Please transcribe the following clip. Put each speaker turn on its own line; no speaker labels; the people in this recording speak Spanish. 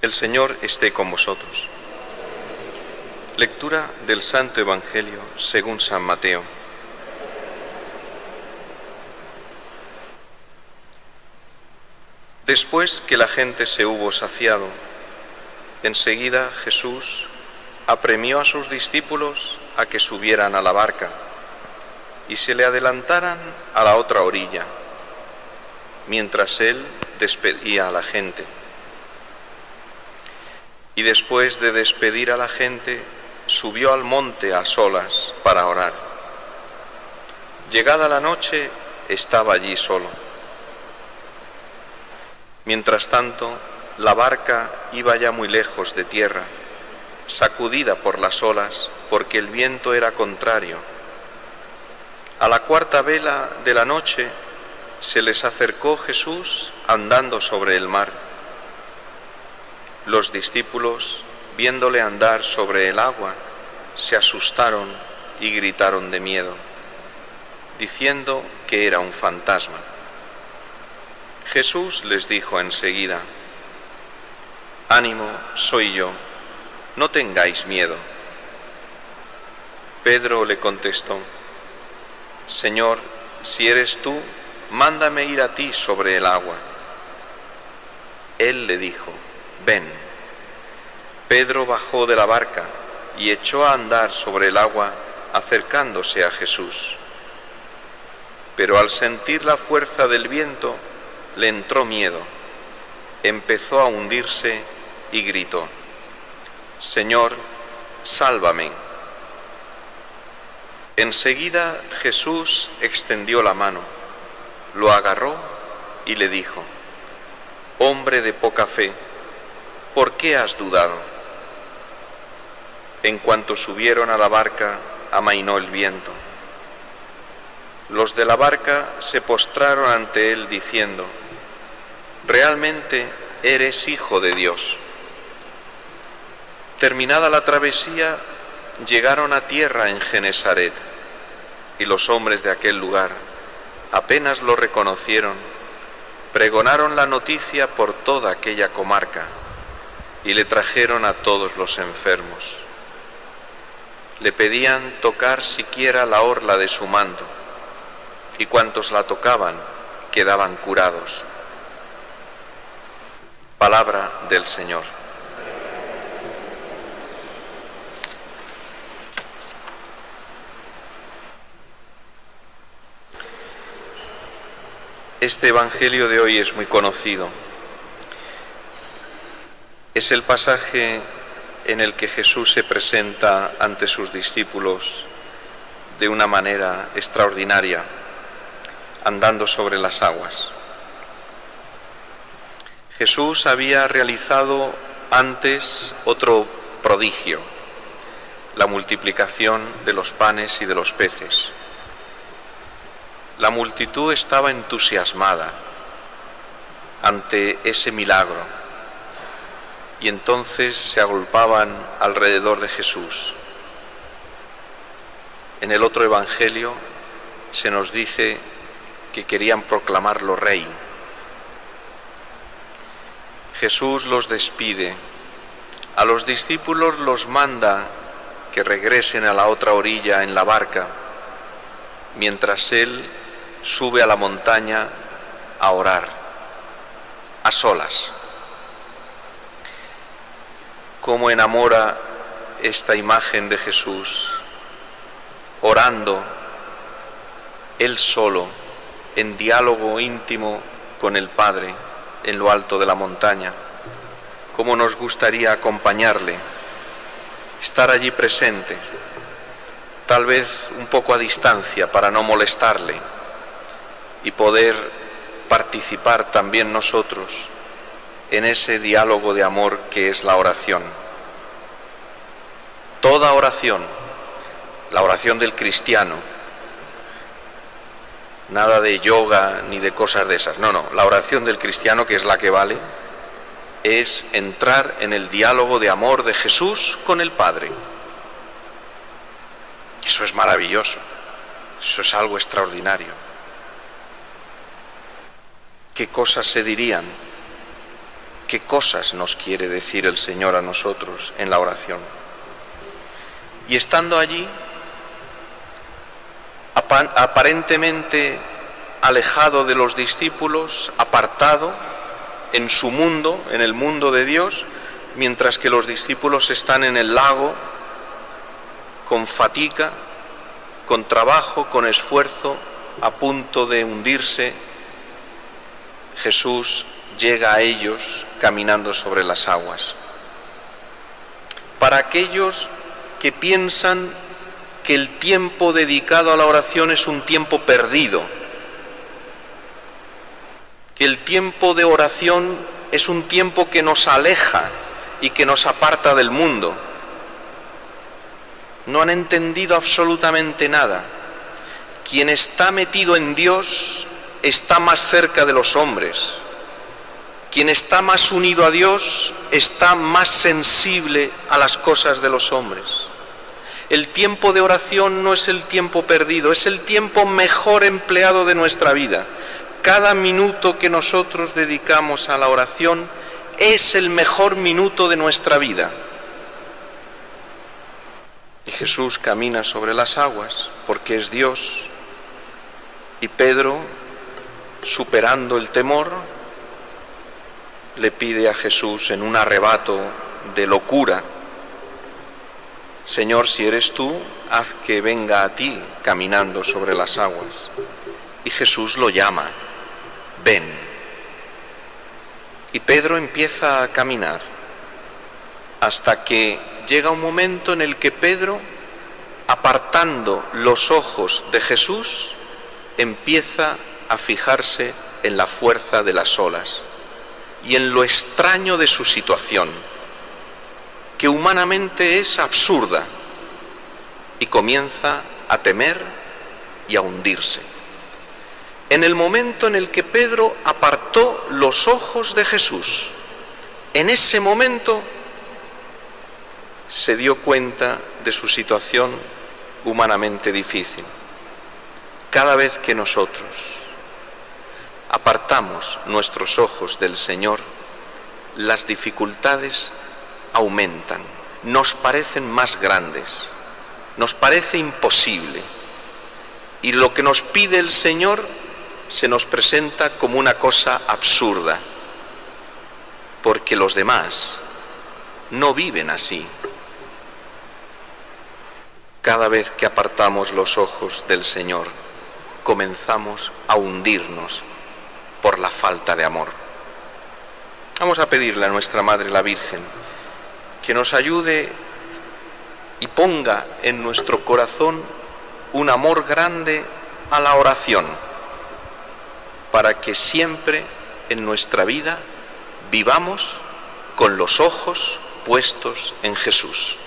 El Señor esté con vosotros. Lectura del Santo Evangelio según San Mateo. Después que la gente se hubo saciado, enseguida Jesús apremió a sus discípulos a que subieran a la barca y se le adelantaran a la otra orilla, mientras él despedía a la gente. Y después de despedir a la gente, subió al monte a solas para orar. Llegada la noche, estaba allí solo. Mientras tanto, la barca iba ya muy lejos de tierra, sacudida por las olas, porque el viento era contrario. A la cuarta vela de la noche, se les acercó Jesús andando sobre el mar. Los discípulos, viéndole andar sobre el agua, se asustaron y gritaron de miedo, diciendo que era un fantasma. Jesús les dijo enseguida: «Ánimo, soy yo, no tengáis miedo». Pedro le contestó: «Señor, si eres tú, mándame ir a ti sobre el agua». Él le dijo: «Ven». Pedro bajó de la barca y echó a andar sobre el agua, acercándose a Jesús. Pero al sentir la fuerza del viento, le entró miedo, empezó a hundirse y gritó: «Señor, sálvame». Enseguida Jesús extendió la mano, lo agarró y le dijo: «Hombre de poca fe, ¿por qué has dudado?». En cuanto subieron a la barca, amainó el viento. Los de la barca se postraron ante él diciendo: «Realmente eres Hijo de Dios». Terminada la travesía, llegaron a tierra en Genesaret, y los hombres de aquel lugar, apenas lo reconocieron, pregonaron la noticia por toda aquella comarca, y le trajeron a todos los enfermos. Le pedían tocar siquiera la orla de su manto, y cuantos la tocaban quedaban curados. Palabra del Señor. Este Evangelio de hoy es muy conocido. Es el pasaje en el que Jesús se presenta ante sus discípulos de una manera extraordinaria, andando sobre las aguas. Jesús había realizado antes otro prodigio, la multiplicación de los panes y de los peces. La multitud estaba entusiasmada ante ese milagro y entonces se agolpaban alrededor de Jesús. En el otro evangelio se nos dice que querían proclamarlo rey. Jesús los despide, a los discípulos los manda que regresen a la otra orilla en la barca, mientras él sube a la montaña a orar, a solas. Cómo enamora esta imagen de Jesús, orando, él solo, en diálogo íntimo con el Padre, en lo alto de la montaña. Cómo nos gustaría acompañarle, estar allí presente, tal vez un poco a distancia para no molestarle, y poder participar también nosotros en ese diálogo de amor que es la oración. Toda oración, la oración del cristiano, nada de yoga ni de cosas de esas, no, la oración del cristiano, que es la que vale, es entrar en el diálogo de amor de Jesús con el Padre. Eso es maravilloso, eso es algo extraordinario. ¿Qué cosas se dirían? qué cosas nos quiere decir el Señor a nosotros en la oración. Y estando allí, aparentemente alejado de los discípulos, apartado en su mundo, en el mundo de Dios, mientras que los discípulos están en el lago con fatiga, con trabajo, con esfuerzo, a punto de hundirse, Jesús llega a ellos caminando sobre las aguas. Para aquellos que piensan que el tiempo dedicado a la oración es un tiempo perdido, que el tiempo de oración es un tiempo que nos aleja y que nos aparta del mundo, no han entendido absolutamente nada. Quien está metido en Dios está más cerca de los hombres. Quien está más unido a Dios está más sensible a las cosas de los hombres. El tiempo de oración no es el tiempo perdido, es el tiempo mejor empleado de nuestra vida. Cada minuto que nosotros dedicamos a la oración es el mejor minuto de nuestra vida. Y Jesús camina sobre las aguas porque es Dios. Y Pedro, superando el temor, le pide a Jesús en un arrebato de locura: Señor, si eres tú, haz que venga a ti caminando sobre las aguas. Y Jesús lo llama: ven. Y Pedro empieza a caminar hasta que llega un momento en el que Pedro, apartando los ojos de Jesús, empieza a fijarse en la fuerza de las olas y en lo extraño de su situación, que humanamente es absurda, y comienza a temer y a hundirse. En el momento en el que Pedro apartó los ojos de Jesús, en ese momento se dio cuenta de su situación humanamente difícil. Cada vez que nosotros apartamos nuestros ojos del Señor, las dificultades aumentan, nos parecen más grandes, nos parece imposible. Y lo que nos pide el Señor se nos presenta como una cosa absurda, porque los demás no viven así. Cada vez que apartamos los ojos del Señor, comenzamos a hundirnos por la falta de amor. Vamos a pedirle a nuestra Madre la Virgen que nos ayude y ponga en nuestro corazón un amor grande a la oración, para que siempre en nuestra vida vivamos con los ojos puestos en Jesús.